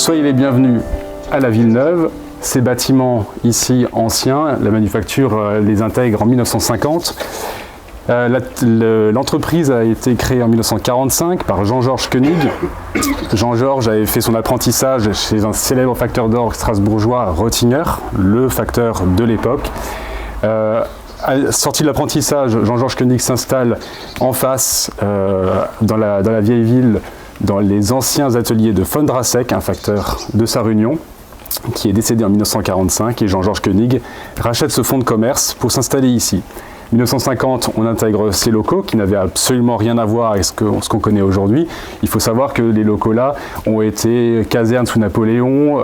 soyez les bienvenus à la Villeneuve. Ces bâtiments ici anciens, la manufacture les intègre en 1950. L'entreprise a été créée en 1945 par Jean-Georges Koenig. Jean-Georges avait fait son apprentissage chez un célèbre facteur d'orgue strasbourgeois, Rottinger, le facteur de l'époque. Sorti de l'apprentissage, Jean-Georges Koenig s'installe en face, dans la vieille ville, dans les anciens ateliers de von Drassek, un facteur de Sarre-Union, qui est décédé en 1945, et Jean-Georges Koenig rachète ce fonds de commerce pour s'installer ici. En 1950, on intègre ces locaux qui n'avaient absolument rien à voir avec ce qu'on connaît aujourd'hui. Il faut savoir que les locaux-là ont été casernes sous Napoléon,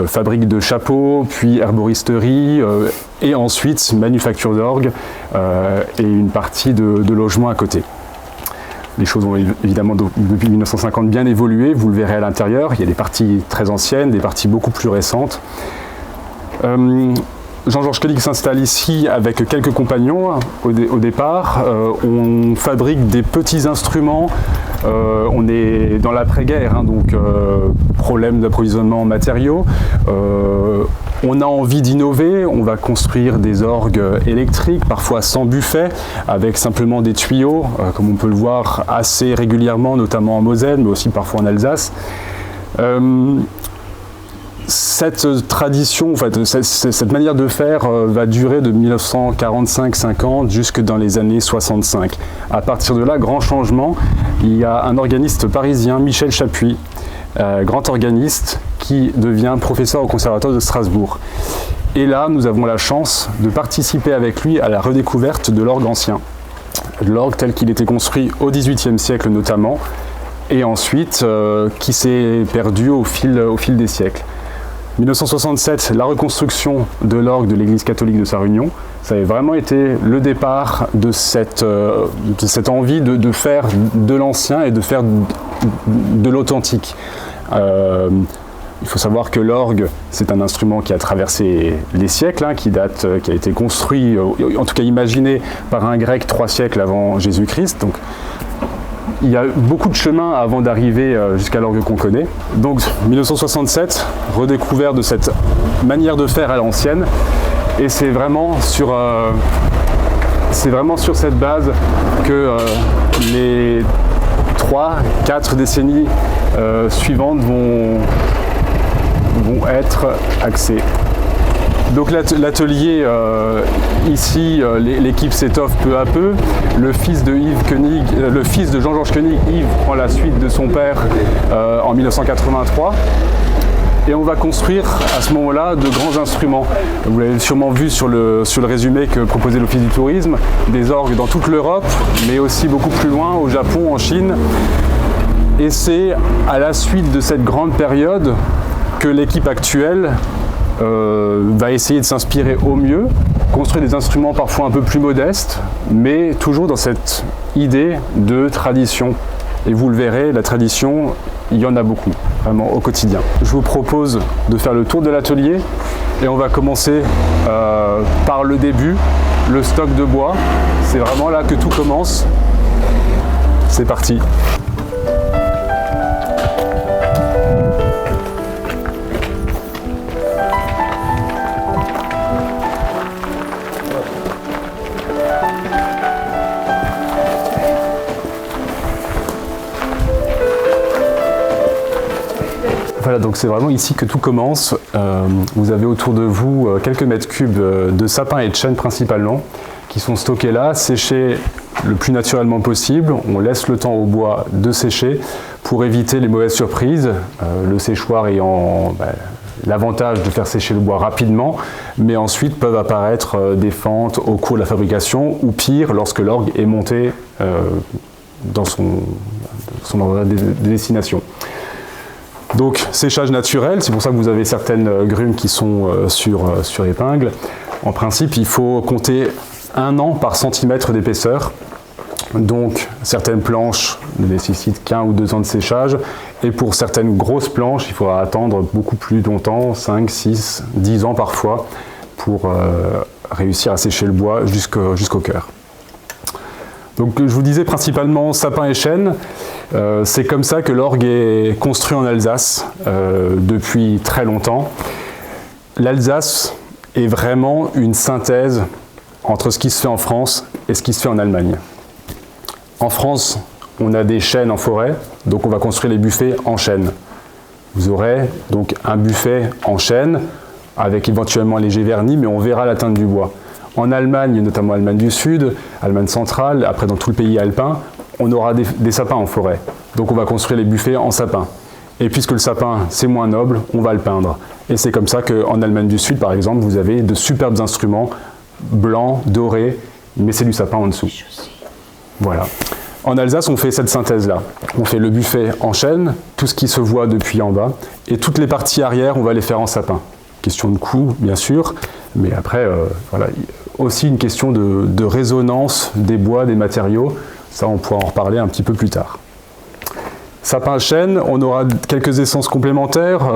fabrique de chapeaux, puis herboristerie, et ensuite manufacture d'orgue et une partie de logements à côté. Les choses ont évidemment depuis 1950 bien évolué, vous le verrez à l'intérieur. Il y a des parties très anciennes, des parties beaucoup plus récentes. Jean-Georges Koenig s'installe ici avec quelques compagnons au départ. On fabrique des petits instruments. On est dans l'après-guerre, donc problème d'approvisionnement en matériaux. On a envie d'innover, on va construire des orgues électriques, parfois sans buffet, avec simplement des tuyaux, comme on peut le voir assez régulièrement, notamment en Moselle, mais aussi parfois en Alsace. Cette tradition, cette manière de faire va durer de 1945-50 jusque dans les années 65. À partir de là, grand changement, il y a un organiste parisien, Michel Chapuis, grand organiste, qui devient professeur au Conservatoire de Strasbourg. Et là, nous avons la chance de participer avec lui à la redécouverte de l'orgue ancien. L'orgue tel qu'il était construit au XVIIIe siècle notamment, et ensuite qui s'est perdu au fil des siècles. 1967, la reconstruction de l'orgue de l'église catholique de Sarre-Union, ça avait vraiment été le départ de cette envie de faire de l'ancien et de faire de l'authentique. Il faut savoir que l'orgue, c'est un instrument qui a traversé les siècles, qui a été construit, en tout cas imaginé par un grec 3 siècles avant Jésus-Christ. Donc, il y a beaucoup de chemin avant d'arriver jusqu'à l'orgue qu'on connaît. Donc 1967, redécouvert de cette manière de faire à l'ancienne. Et c'est vraiment sur cette base que les 3-4 décennies suivantes vont être axées. Donc l'atelier, ici, l'équipe s'étoffe peu à peu. Le fils de Jean-Georges Koenig, Yves, prend la suite de son père en 1983. Et on va construire à ce moment-là de grands instruments. Vous l'avez sûrement vu sur le résumé que proposait l'Office du tourisme, des orgues dans toute l'Europe, mais aussi beaucoup plus loin, au Japon, en Chine. Et c'est à la suite de cette grande période que l'équipe actuelle va essayer de s'inspirer au mieux, construire des instruments parfois un peu plus modestes, mais toujours dans cette idée de tradition. Et vous le verrez, la tradition, il y en a beaucoup, vraiment au quotidien. Je vous propose de faire le tour de l'atelier et on va commencer par le début, le stock de bois. C'est vraiment là que tout commence. C'est parti. Voilà, donc c'est vraiment ici que tout commence. Vous avez autour de vous quelques mètres cubes de sapins et de chênes principalement, qui sont stockés là, séchés le plus naturellement possible. On laisse le temps au bois de sécher pour éviter les mauvaises surprises, le séchoir ayant l'avantage de faire sécher le bois rapidement, mais ensuite peuvent apparaître des fentes au cours de la fabrication, ou pire, lorsque l'orgue est monté dans son endroit de destination. Donc séchage naturel, c'est pour ça que vous avez certaines grumes qui sont sur épingle. En principe, il faut compter 1 an par centimètre d'épaisseur. Donc certaines planches ne nécessitent qu'1 ou 2 ans de séchage. Et pour certaines grosses planches, il faudra attendre beaucoup plus longtemps, 5, 6, 10 ans parfois, pour réussir à sécher le bois jusqu'au cœur. Donc je vous disais principalement sapin et chêne. C'est comme ça que l'orgue est construit en Alsace depuis très longtemps. L'Alsace est vraiment une synthèse entre ce qui se fait en France et ce qui se fait en Allemagne. En France, on a des chênes en forêt, donc on va construire les buffets en chêne. Vous aurez donc un buffet en chêne, avec éventuellement un léger vernis, mais on verra la teinte du bois. En Allemagne, notamment Allemagne du Sud, Allemagne centrale, après dans tout le pays alpin, on aura des sapins en forêt. Donc on va construire les buffets en sapin. Et puisque le sapin, c'est moins noble, on va le peindre. Et c'est comme ça qu'en Allemagne du Sud, par exemple, vous avez de superbes instruments blancs, dorés, mais c'est du sapin en dessous. Voilà. En Alsace, on fait cette synthèse-là. On fait le buffet en chêne, tout ce qui se voit depuis en bas, et toutes les parties arrière, on va les faire en sapin. Question de coût, bien sûr, mais après, voilà, aussi une question de résonance des bois, des matériaux. Ça, on pourra en reparler un petit peu plus tard. Sapin chêne, on aura quelques essences complémentaires,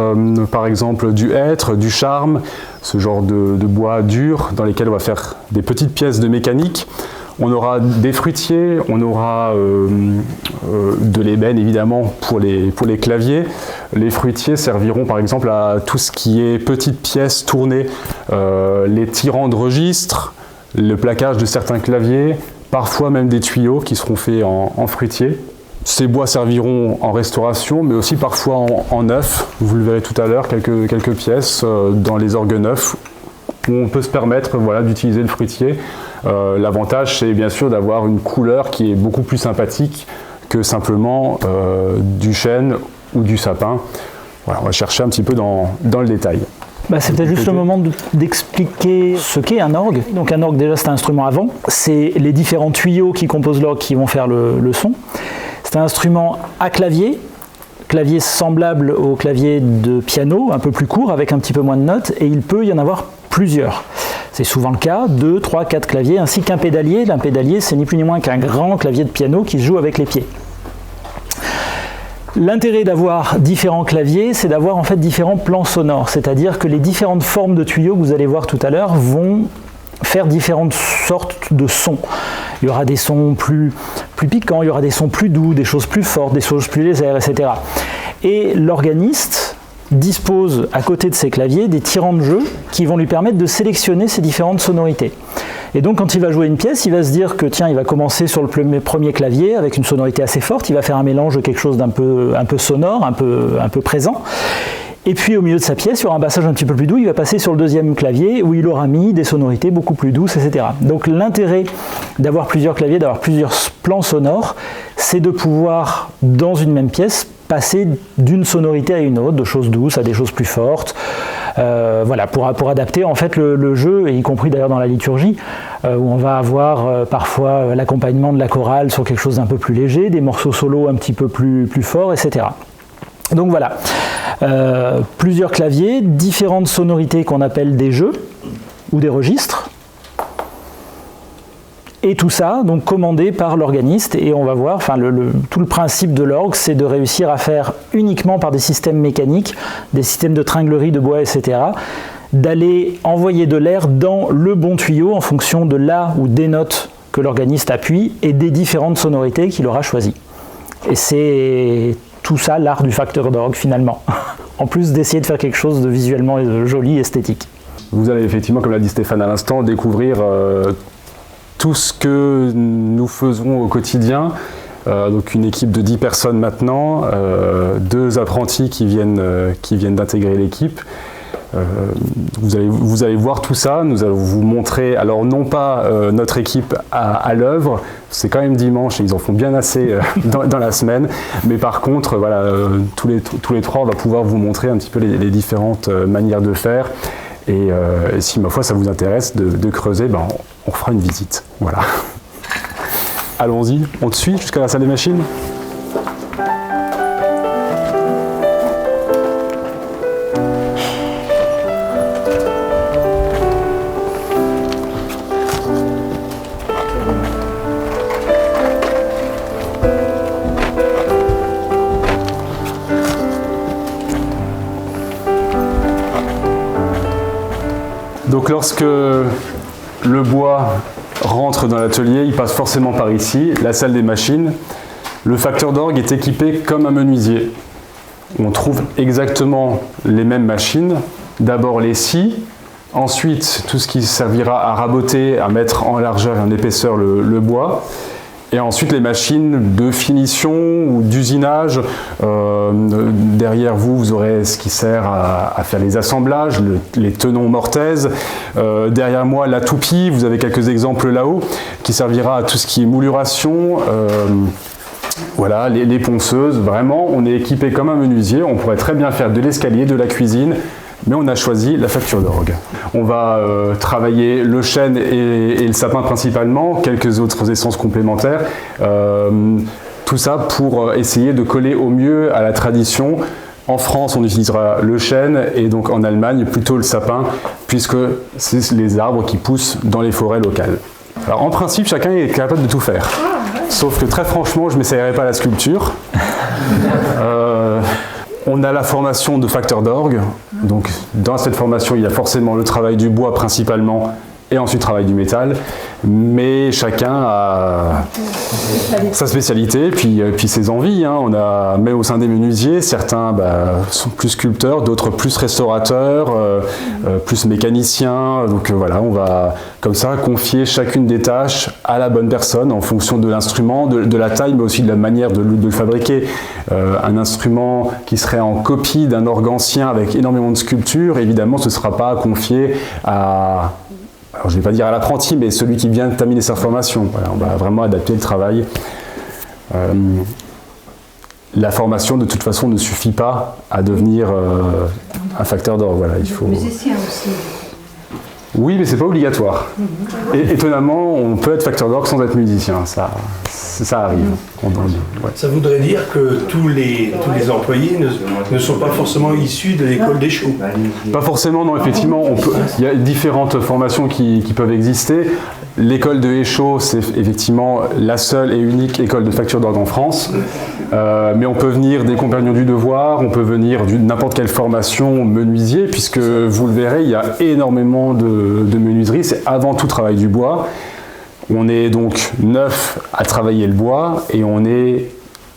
par exemple du hêtre, du charme, ce genre de bois dur dans lesquels on va faire des petites pièces de mécanique. On aura des fruitiers, on aura de l'ébène évidemment pour les claviers. Les fruitiers serviront par exemple à tout ce qui est petites pièces tournées, les tirants de registre, le plaquage de certains claviers, parfois même des tuyaux qui seront faits en fruitier. Ces bois serviront en restauration, mais aussi parfois en neuf. Vous le verrez tout à l'heure, quelques pièces dans les orgues neufs où on peut se permettre voilà, d'utiliser le fruitier. L'avantage, c'est bien sûr d'avoir une couleur qui est beaucoup plus sympathique que simplement du chêne ou du sapin. Voilà, on va chercher un petit peu dans le détail. C'est peut-être juste le moment d'expliquer ce qu'est un orgue. Donc un orgue, déjà, c'est un instrument à vent. C'est les différents tuyaux qui composent l'orgue qui vont faire le son. C'est un instrument à clavier semblable au clavier de piano, un peu plus court, avec un petit peu moins de notes, et il peut y en avoir plusieurs. C'est souvent le cas, 2, 3, 4 claviers, ainsi qu'un pédalier. Un pédalier, c'est ni plus ni moins qu'un grand clavier de piano qui se joue avec les pieds. L'intérêt d'avoir différents claviers, c'est d'avoir en fait différents plans sonores, c'est-à-dire que les différentes formes de tuyaux que vous allez voir tout à l'heure vont faire différentes sortes de sons. Il y aura des sons plus piquants, il y aura des sons plus doux, des choses plus fortes, des choses plus légères, etc. Et l'organiste dispose à côté de ses claviers des tirants de jeu qui vont lui permettre de sélectionner ces différentes sonorités. Et donc quand il va jouer une pièce, il va se dire que tiens, il va commencer sur le premier clavier avec une sonorité assez forte, il va faire un mélange de quelque chose d'un peu sonore, un peu présent. Et puis au milieu de sa pièce, il y aura un passage un petit peu plus doux, il va passer sur le deuxième clavier où il aura mis des sonorités beaucoup plus douces, etc. Donc l'intérêt d'avoir plusieurs claviers, d'avoir plusieurs plans sonores, c'est de pouvoir, dans une même pièce, passer d'une sonorité à une autre, de choses douces à des choses plus fortes, voilà, pour adapter en fait le jeu, et y compris d'ailleurs dans la liturgie, où on va avoir parfois l'accompagnement de la chorale sur quelque chose d'un peu plus léger, des morceaux solos un petit peu plus forts, etc. Donc voilà, plusieurs claviers, différentes sonorités qu'on appelle des jeux ou des registres, et tout ça donc commandé par l'organiste. Et on va voir, enfin tout le principe de l'orgue, c'est de réussir à faire uniquement par des systèmes mécaniques, des systèmes de tringlerie de bois, etc., d'aller envoyer de l'air dans le bon tuyau en fonction de là ou des notes que l'organiste appuie et des différentes sonorités qu'il aura choisies. Et c'est tout ça l'art du facteur d'orgue finalement, en plus d'essayer de faire quelque chose de visuellement joli, esthétique. Vous allez effectivement, comme l'a dit Stéphane à l'instant, découvrir tout ce que nous faisons au quotidien. Donc une équipe de 10 personnes maintenant, 2 apprentis qui viennent d'intégrer l'équipe. Vous allez voir tout ça, nous allons vous montrer, alors non pas notre équipe à l'œuvre, c'est quand même dimanche et ils en font bien assez dans la semaine, mais par contre, voilà, tous les 3, on va pouvoir vous montrer un petit peu les différentes manières de faire. Et si ma foi ça vous intéresse de creuser, ben, on fera une visite. Voilà. Allons-y, on te suit jusqu'à la salle des machines ? Donc lorsque le bois rentre dans l'atelier, il passe forcément par ici, la salle des machines. Le facteur d'orgue est équipé comme un menuisier. On trouve exactement les mêmes machines. D'abord les scies, ensuite tout ce qui servira à raboter, à mettre en largeur et en épaisseur le bois. Et ensuite les machines de finition ou d'usinage. Derrière vous, vous aurez ce qui sert à faire les assemblages, les tenons mortaises. Derrière moi, la toupie, vous avez quelques exemples là-haut, qui servira à tout ce qui est mouluration. Voilà, les ponceuses. Vraiment, on est équipé comme un menuisier. On pourrait très bien faire de l'escalier, de la cuisine. Mais on a choisi la facture d'orgue. On va travailler le chêne et le sapin principalement, quelques autres essences complémentaires. Tout ça pour essayer de coller au mieux à la tradition. En France, on utilisera le chêne et donc en Allemagne, plutôt le sapin, puisque c'est les arbres qui poussent dans les forêts locales. Alors en principe, chacun est capable de tout faire. Sauf que très franchement, je ne m'essayerai pas à la sculpture. On a la formation de facteur d'orgue, donc dans cette formation il y a forcément le travail du bois principalement et ensuite le travail du métal, mais chacun a sa spécialité puis ses envies. Mais au sein des menuisiers, certains sont plus sculpteurs, d'autres plus restaurateurs, plus mécaniciens, donc voilà, on va comme ça confier chacune des tâches à la bonne personne en fonction de l'instrument, de la taille, mais aussi de la manière de le fabriquer. Un instrument qui serait en copie d'un orgue ancien avec énormément de sculptures, évidemment ce ne sera pas confié à... Alors, je ne vais pas dire à l'apprenti, mais celui qui vient de terminer sa formation. Voilà, on va vraiment adapter le travail. La formation, de toute façon, ne suffit pas à devenir un facteur d'orgue. Voilà, il faut... Musicien aussi. Oui, mais c'est pas obligatoire. Et, étonnamment, on peut être facteur d'orgue sans être musicien. Ça arrive. Ouais. Ça voudrait dire que tous les employés ne sont pas forcément issus de l'école d'Échaud. Pas forcément, non, effectivement. Il y a différentes formations qui peuvent exister. L'école de Échaud, c'est effectivement la seule et unique école de facture d'orgue en France. Mais on peut venir des compagnons du devoir, on peut venir de n'importe quelle formation menuisier, puisque vous le verrez, il y a énormément de menuiserie. C'est avant tout travail du bois. On est donc 9 à travailler le bois et on est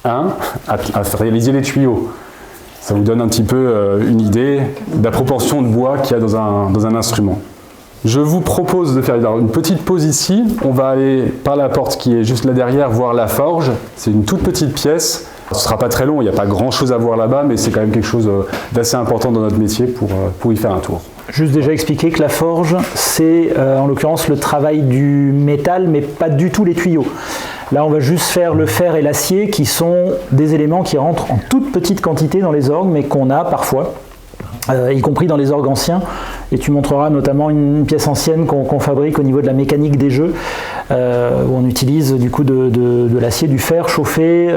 1 à réaliser les tuyaux. Ça vous donne un petit peu une idée de la proportion de bois qu'il y a dans un instrument. Je vous propose de faire une petite pause ici. On va aller par la porte qui est juste là derrière voir la forge. C'est une toute petite pièce. Ce ne sera pas très long, il n'y a pas grand chose à voir là-bas, mais c'est quand même quelque chose d'assez important dans notre métier pour y faire un tour. Juste déjà expliquer que la forge, c'est en l'occurrence le travail du métal, mais pas du tout les tuyaux. Là, on va juste faire le fer et l'acier, qui sont des éléments qui rentrent en toute petite quantité dans les orgues, mais qu'on a parfois, y compris dans les orgues anciens. Et tu montreras notamment une pièce ancienne qu'on fabrique au niveau de la mécanique des jeux, où on utilise du coup de l'acier, du fer chauffé,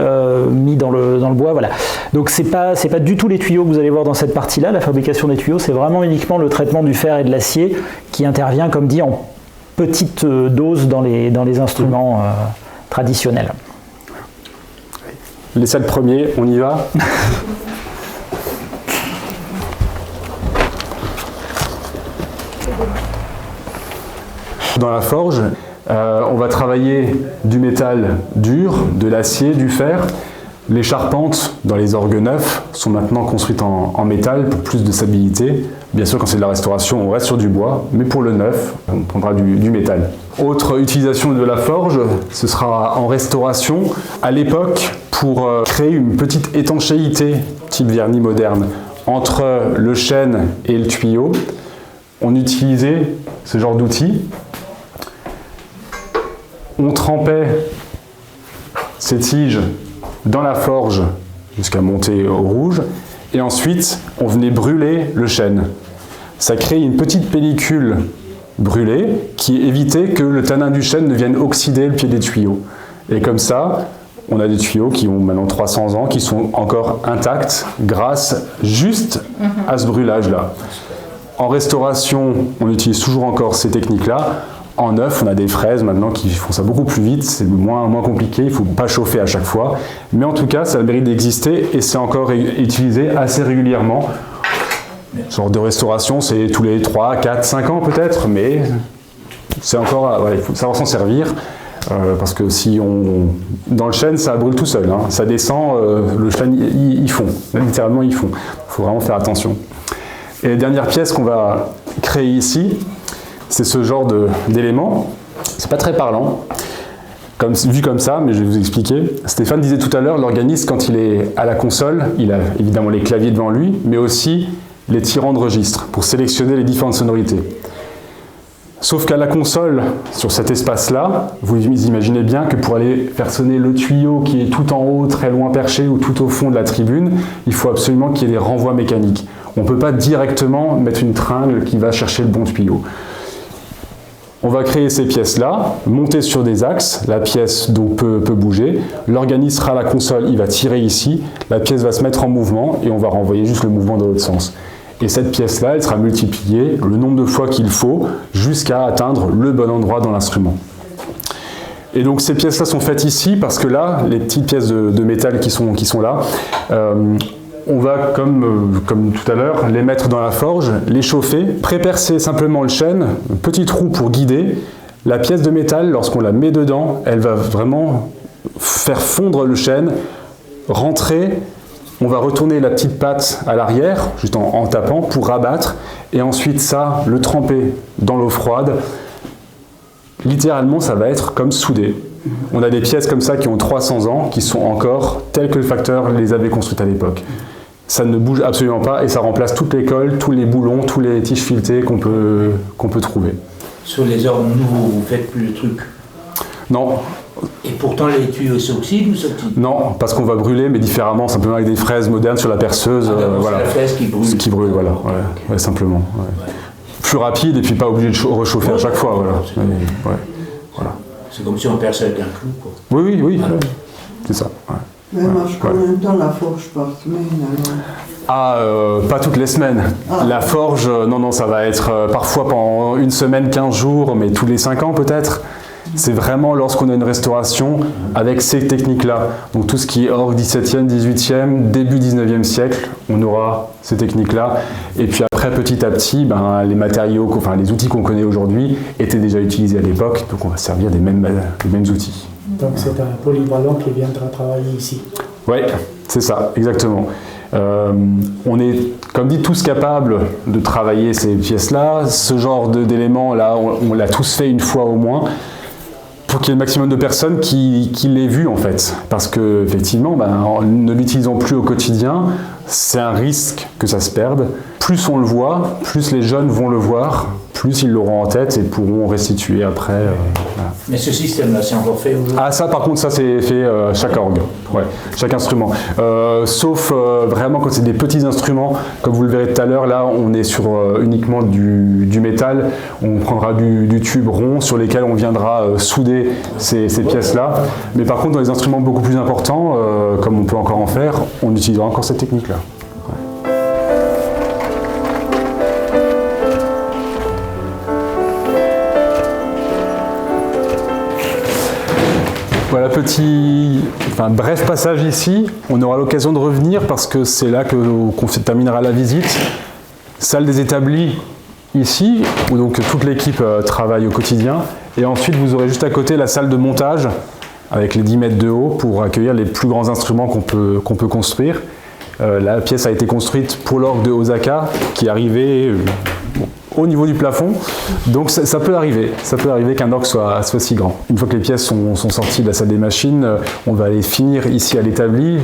mis dans le bois. Voilà. Donc c'est pas du tout les tuyaux que vous allez voir dans cette partie-là, la fabrication des tuyaux, c'est vraiment uniquement le traitement du fer et de l'acier qui intervient, comme dit, en petite dose dans les instruments traditionnels. Les 7 premiers, on y va. Dans la forge, on va travailler du métal dur, de l'acier, du fer. Les charpentes dans les orgues neufs sont maintenant construites en métal pour plus de stabilité. Bien sûr, quand c'est de la restauration, on reste sur du bois, mais pour le neuf, on prendra du métal. Autre utilisation de la forge, ce sera en restauration. À l'époque, pour créer une petite étanchéité, type vernis moderne, entre le chêne et le tuyau, on utilisait ce genre d'outils. On trempait ces tiges dans la forge jusqu'à monter au rouge et ensuite on venait brûler le chêne. Ça crée une petite pellicule brûlée qui évitait que le tanin du chêne ne vienne oxyder le pied des tuyaux. Et comme ça, on a des tuyaux qui ont maintenant 300 ans, qui sont encore intacts grâce juste à ce brûlage-là. En restauration, on utilise toujours encore ces techniques-là. En neuf, on a des fraises maintenant qui font ça beaucoup plus vite, c'est moins compliqué, il ne faut pas chauffer à chaque fois. Mais en tout cas, ça a le mérite d'exister et c'est encore utilisé assez régulièrement. Ce genre de restauration, c'est tous les 3, 4, 5 ans peut-être, mais c'est encore, il faut savoir s'en servir. Parce que si dans le chêne, ça brûle tout seul, hein. Ça descend, le chêne, ils fond, littéralement ils font. Il faut vraiment faire attention. Et la dernière pièce qu'on va créer ici, c'est ce genre d'élément. C'est pas très parlant, vu comme ça, mais je vais vous expliquer. Stéphane disait tout à l'heure, l'organiste, quand il est à la console, il a évidemment les claviers devant lui, mais aussi les tirants de registre pour sélectionner les différentes sonorités. Sauf qu'à la console, sur cet espace-là, vous imaginez bien que pour aller faire sonner le tuyau qui est tout en haut, très loin perché, ou tout au fond de la tribune, il faut absolument qu'il y ait des renvois mécaniques. On ne peut pas directement mettre une tringle qui va chercher le bon tuyau. On va créer ces pièces-là, monter sur des axes, la pièce donc peut bouger, l'organiste sera à la console, il va tirer ici, la pièce va se mettre en mouvement et on va renvoyer juste le mouvement dans l'autre sens. Et cette pièce-là, elle sera multipliée le nombre de fois qu'il faut jusqu'à atteindre le bon endroit dans l'instrument. Et donc ces pièces-là sont faites ici parce que là, les petites pièces de métal qui sont là, on va, comme tout à l'heure, les mettre dans la forge, les chauffer, prépercer simplement le chêne, petit trou pour guider. La pièce de métal, lorsqu'on la met dedans, elle va vraiment faire fondre le chêne, rentrer. On va retourner la petite patte à l'arrière, juste en tapant, pour rabattre, et ensuite ça, le tremper dans l'eau froide. Littéralement, ça va être comme soudé. On a des pièces comme ça qui ont 300 ans, qui sont encore telles que le facteur les avait construites à l'époque. Ça ne bouge absolument pas, et ça remplace toutes les colles, tous les boulons, tous les tiges filetées qu'on peut trouver. Sur les orgues nouveaux, vous ne faites plus le truc? Non. Et pourtant, les tuyaux s'oxydent ou s'oxydent? Non, parce qu'on va brûler, mais différemment, simplement avec des fraises modernes sur la perceuse. Voilà. C'est la fraise qui brûle. Ce qui brûle, voilà. Okay. Ouais, simplement. Ouais. Ouais. Plus rapide et puis pas obligé de rechauffer à chaque fois. Voilà. Voilà. C'est comme si on perçait avec un clou, quoi. Oui. Voilà. C'est ça. Ouais. Mais marche combien de temps la forge par semaine alors? Pas toutes les semaines. La forge, non, ça va être parfois pendant une semaine, 15 jours, mais tous les 5 ans peut-être. C'est vraiment lorsqu'on a une restauration avec ces techniques-là. Donc tout ce qui est orgue 17e, 18e, début 19e siècle, on aura ces techniques-là. Et puis après, petit à petit, les matériaux, les outils qu'on connaît aujourd'hui étaient déjà utilisés à l'époque, donc on va servir des mêmes outils. Donc c'est un polyvalent qui viendra travailler ici. Oui, c'est ça, exactement. On est, comme dit, tous capables de travailler ces pièces-là. Ce genre d'éléments-là, on l'a tous fait une fois au moins, pour qu'il y ait le maximum de personnes qui l'aient vu en fait. Parce que effectivement, en ne l'utilisant plus au quotidien, c'est un risque que ça se perde. Plus on le voit, plus les jeunes vont le voir, plus ils l'auront en tête et pourront restituer après. Voilà. Mais ce système-là, c'est encore fait aujourd'hui? Ah ça par contre, ça c'est fait chaque orgue, chaque instrument. Sauf vraiment quand c'est des petits instruments, comme vous le verrez tout à l'heure, là on est sur uniquement du métal, on prendra du tube rond sur lesquels on viendra souder ces pièces-là. Mais par contre dans les instruments beaucoup plus importants, comme on peut encore en faire, on utilisera encore cette technique-là. Voilà, bref passage ici. On aura l'occasion de revenir parce que c'est là qu'on terminera la visite. Salle des établis ici, où donc toute l'équipe travaille au quotidien. Et ensuite, vous aurez juste à côté la salle de montage avec les 10 mètres de haut pour accueillir les plus grands instruments qu'on peut construire. La pièce a été construite pour l'orgue de Osaka qui arrivait au niveau du plafond, donc ça peut arriver qu'un orgue soit si grand. Une fois que les pièces sont sorties de la salle des machines, on va aller finir ici à l'établi.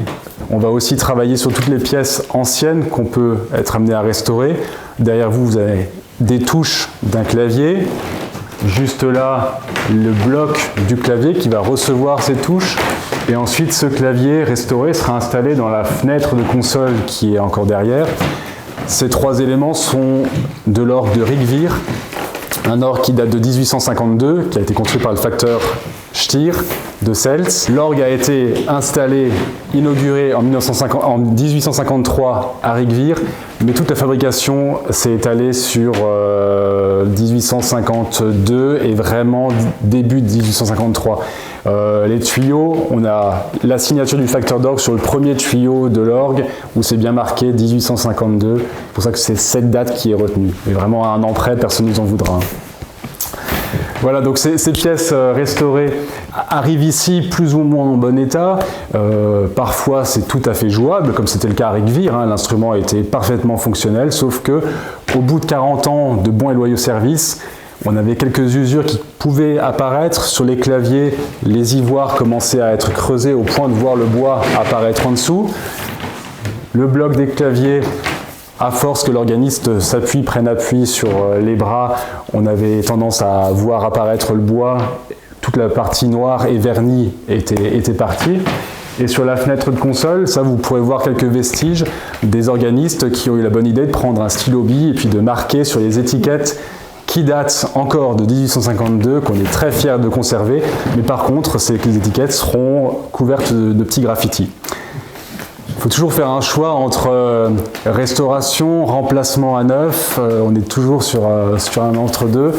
On va aussi travailler sur toutes les pièces anciennes qu'on peut être amené à restaurer. Derrière vous, vous avez des touches d'un clavier. Juste là, le bloc du clavier qui va recevoir ces touches. Et ensuite, ce clavier restauré sera installé dans la fenêtre de console qui est encore derrière. Ces 3 éléments sont de l'orgue de Rigvir, un orgue qui date de 1852, qui a été construit par le facteur Stier de Seltz. L'orgue a été installé, inauguré en 1853 à Rigvir, mais toute la fabrication s'est étalée sur 1852 et vraiment début de 1853. Les tuyaux, on a la signature du facteur d'orgue sur le premier tuyau de l'orgue où c'est bien marqué 1852. C'est pour ça que c'est cette date qui est retenue. Mais vraiment à un an près, personne ne nous en voudra. Voilà, donc ces pièces restaurées arrivent ici plus ou moins en bon état. Parfois, c'est tout à fait jouable, comme c'était le cas à Rigvir. L'instrument était parfaitement fonctionnel, sauf que au bout de 40 ans de bons et loyaux services, on avait quelques usures qui pouvaient apparaître. Sur les claviers, les ivoires commençaient à être creusés au point de voir le bois apparaître en dessous. Le bloc des claviers, à force que l'organiste s'appuie, prenne appui sur les bras, on avait tendance à voir apparaître le bois. Toute la partie noire et vernie était partie. Et sur la fenêtre de console, ça vous pourrez voir quelques vestiges des organistes qui ont eu la bonne idée de prendre un stylo bille et puis de marquer sur les étiquettes qui datent encore de 1852, qu'on est très fiers de conserver, mais par contre, ces étiquettes seront couvertes de petits graffitis. Il faut toujours faire un choix entre restauration, remplacement à neuf. On est toujours sur un entre-deux.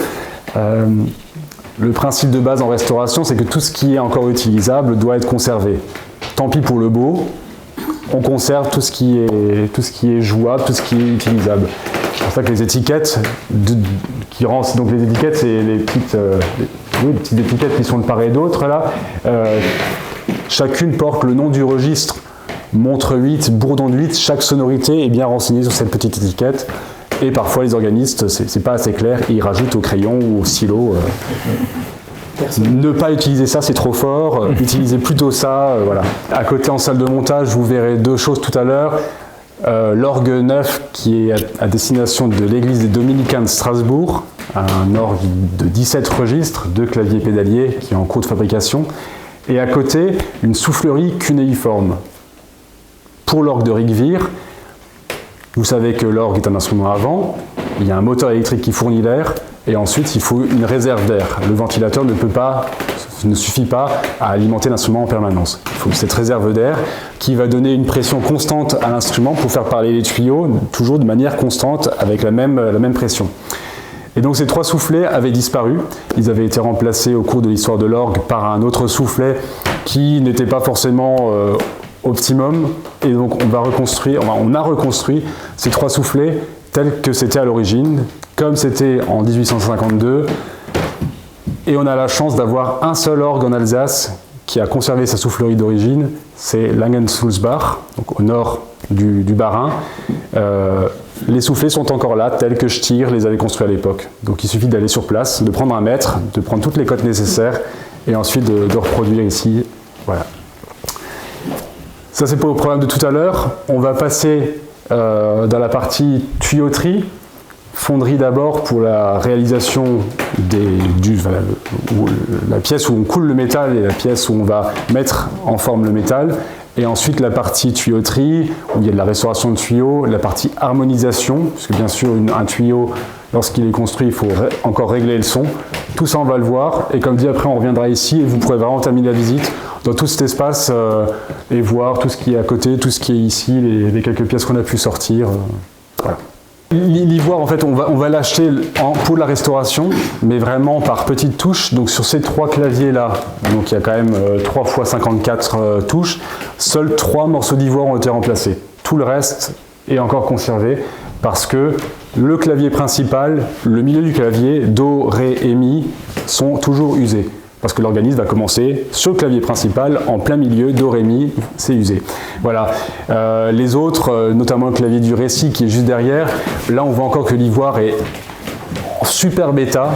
Le principe de base en restauration, c'est que tout ce qui est encore utilisable doit être conservé. Tant pis pour le beau, on conserve tout ce qui est jouable, tout ce qui est utilisable. C'est pour ça que les étiquettes, donc les étiquettes, c'est les petites étiquettes qui sont de part et d'autre là. Chacune porte le nom du registre. Montre 8, bourdon de 8, chaque sonorité est bien renseignée sur cette petite étiquette. Et parfois les organistes, c'est pas assez clair, et ils rajoutent au crayon ou au stylo. Ne pas utiliser ça, c'est trop fort. Utilisez plutôt ça. Voilà. À côté, en salle de montage, vous verrez deux choses tout à l'heure. L'orgue neuf qui est à destination de l'église des Dominicains de Strasbourg, un orgue de 17 registres, 2 claviers pédaliers qui est en cours de fabrication. Et à côté, une soufflerie cunéiforme. Pour l'orgue de Rigvir, vous savez que l'orgue est un instrument à vent, il y a un moteur électrique qui fournit l'air, et ensuite il faut une réserve d'air. Le ventilateur ne suffit pas à alimenter l'instrument en permanence. Il faut cette réserve d'air qui va donner une pression constante à l'instrument pour faire parler les tuyaux, toujours de manière constante, avec la même pression. Et donc ces 3 soufflets avaient disparu. Ils avaient été remplacés au cours de l'histoire de l'orgue par un autre soufflet qui n'était pas forcément optimum, et donc on a reconstruit ces 3 soufflets tels que c'était à l'origine, comme c'était en 1852, et on a la chance d'avoir un seul orgue en Alsace qui a conservé sa soufflerie d'origine, c'est Langensulzbach, donc au nord du Bas-Rhin. Les soufflets sont encore là, tels que Stier les avait construits à l'époque. Donc il suffit d'aller sur place, de prendre un mètre, de prendre toutes les cotes nécessaires, et ensuite de reproduire ici. Voilà. Ça, c'est pour le programme de tout à l'heure. On va passer dans la partie tuyauterie, fonderie d'abord pour la réalisation la pièce où on coule le métal et la pièce où on va mettre en forme le métal. Et ensuite la partie tuyauterie, où il y a de la restauration de tuyaux, la partie harmonisation, parce que bien sûr un tuyau, lorsqu'il est construit, il faut encore régler le son. Tout ça, on va le voir. Et comme dit, après, on reviendra ici et vous pourrez vraiment terminer la visite dans tout cet espace et voir tout ce qui est à côté, tout ce qui est ici, les quelques pièces qu'on a pu sortir. Voilà. L'ivoire, en fait, on va l'acheter pour la restauration, mais vraiment par petites touches. Donc sur ces 3 claviers-là, donc il y a quand même 3 x 54 touches, seuls 3 morceaux d'ivoire ont été remplacés. Tout le reste est encore conservé parce que le clavier principal, le milieu du clavier, Do, Ré et Mi, sont toujours usés. Parce que l'organiste va commencer sur le clavier principal, en plein milieu, Do, Ré, Mi, c'est usé. Voilà. Les autres, notamment le clavier du récit qui est juste derrière, là on voit encore que l'ivoire est en super bêta,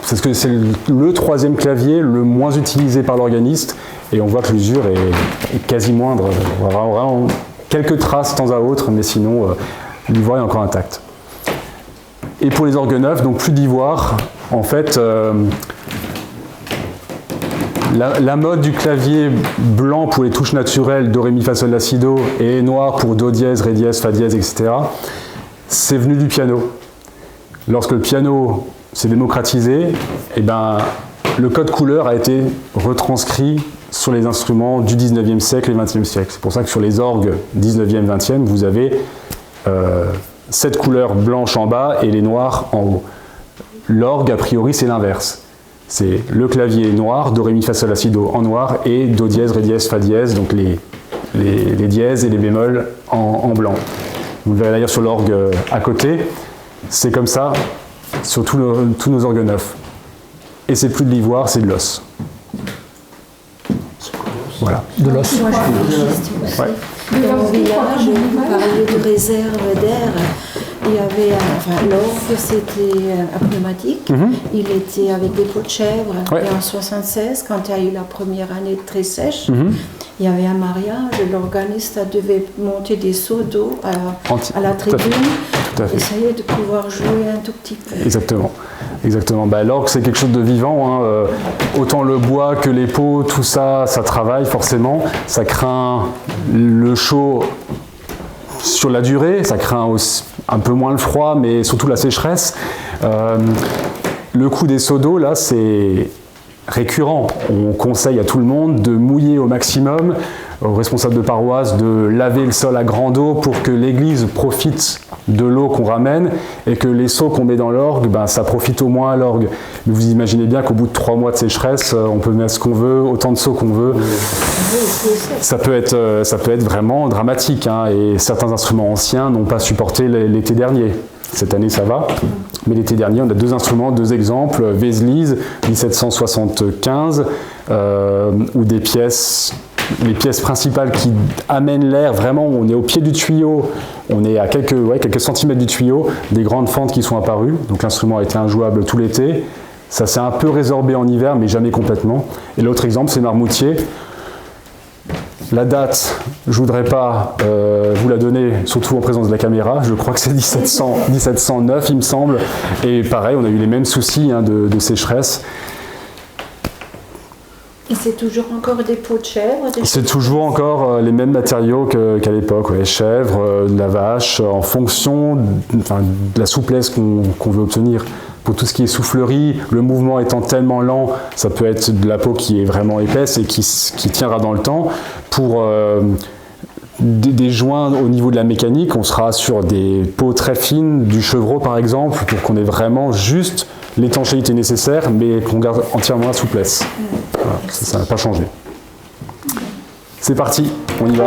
parce que c'est le 3e clavier le moins utilisé par l'organiste, et on voit que l'usure est quasi moindre. On va vraiment quelques traces de temps à autre, mais sinon l'ivoire est encore intact. Et pour les orgues neufs, donc plus d'ivoire, en fait... La mode du clavier blanc pour les touches naturelles, Do, Ré, Mi, Fa, Sol, La, Si, Do, et noir pour Do dièse, Ré dièse, Fa dièse, etc., c'est venu du piano. Lorsque le piano s'est démocratisé, eh ben, le code couleur a été retranscrit sur les instruments du 19e siècle et 20e siècle. C'est pour ça que sur les orgues 19e, 20e, vous avez cette couleur blanche en bas et les noirs en haut. L'orgue, a priori, c'est l'inverse. C'est le clavier noir, Do, Ré, Mi, Fa, Sol, La, Si, Do en noir, et Do dièse, Ré dièse, Fa dièse, donc les dièses et les bémols en blanc. Vous le verrez d'ailleurs sur l'orgue à côté. C'est comme ça sur tous nos orgues neufs. et c'est plus de l'ivoire, c'est de l'os. Voilà. De l'os. Moi, j'ai une question aussi. Ouais. Dans le village, vous parliez de réserve d'air. Il y avait, l'orgue, c'était un pneumatique. Il était avec des pots de chèvre. Ouais. Et en 1976, quand il y a eu la première année très sèche, il y avait un mariage. L'organiste devait monter des seaux d'eau à la tribune. Tout à fait. Essayer de pouvoir jouer un tout petit peu. Exactement. Exactement. L'orgue, c'est quelque chose de vivant. Hein. Autant le bois que les pots, tout ça, ça travaille forcément. Ça craint le chaud sur la durée, ça craint aussi un peu moins le froid, mais surtout la sécheresse. Le coup des seaux d'eau, là, c'est récurrent. On conseille à tout le monde de mouiller au maximum, aux responsables de paroisse de laver le sol à grande eau pour que l'église profite de l'eau qu'on ramène et que les seaux qu'on met dans l'orgue, ça profite au moins à l'orgue. Mais vous imaginez bien qu'au bout de 3 mois de sécheresse, on peut mettre ce qu'on veut, autant de seaux qu'on veut. Ça peut être vraiment dramatique, hein, et certains instruments anciens n'ont pas supporté l'été dernier. Cette année, ça va. Mais l'été dernier, on a 2 instruments, 2 exemples. Vézelise, 1775, ou des pièces, les pièces principales qui amènent l'air, vraiment, on est au pied du tuyau, on est à quelques centimètres du tuyau, des grandes fentes qui sont apparues. Donc l'instrument a été injouable tout l'été. Ça s'est un peu résorbé en hiver, mais jamais complètement. Et l'autre exemple, c'est Marmoutier. La date, je ne voudrais pas vous la donner, surtout en présence de la caméra. Je crois que c'est 1709, il me semble. Et pareil, on a eu les mêmes soucis, hein, de sécheresse. Et c'est toujours encore des pots de chèvre? C'est toujours encore les mêmes matériaux qu'à l'époque. Ouais. Chèvre, de la vache, en fonction de la souplesse qu'on veut obtenir. Pour tout ce qui est soufflerie, le mouvement étant tellement lent, ça peut être de la peau qui est vraiment épaisse et qui tiendra dans le temps. Pour des joints au niveau de la mécanique, on sera sur des peaux très fines, du chevreau par exemple, pour qu'on ait vraiment juste l'étanchéité nécessaire, mais qu'on garde entièrement la souplesse. Voilà, ça n'a pas changé. C'est parti, on y va.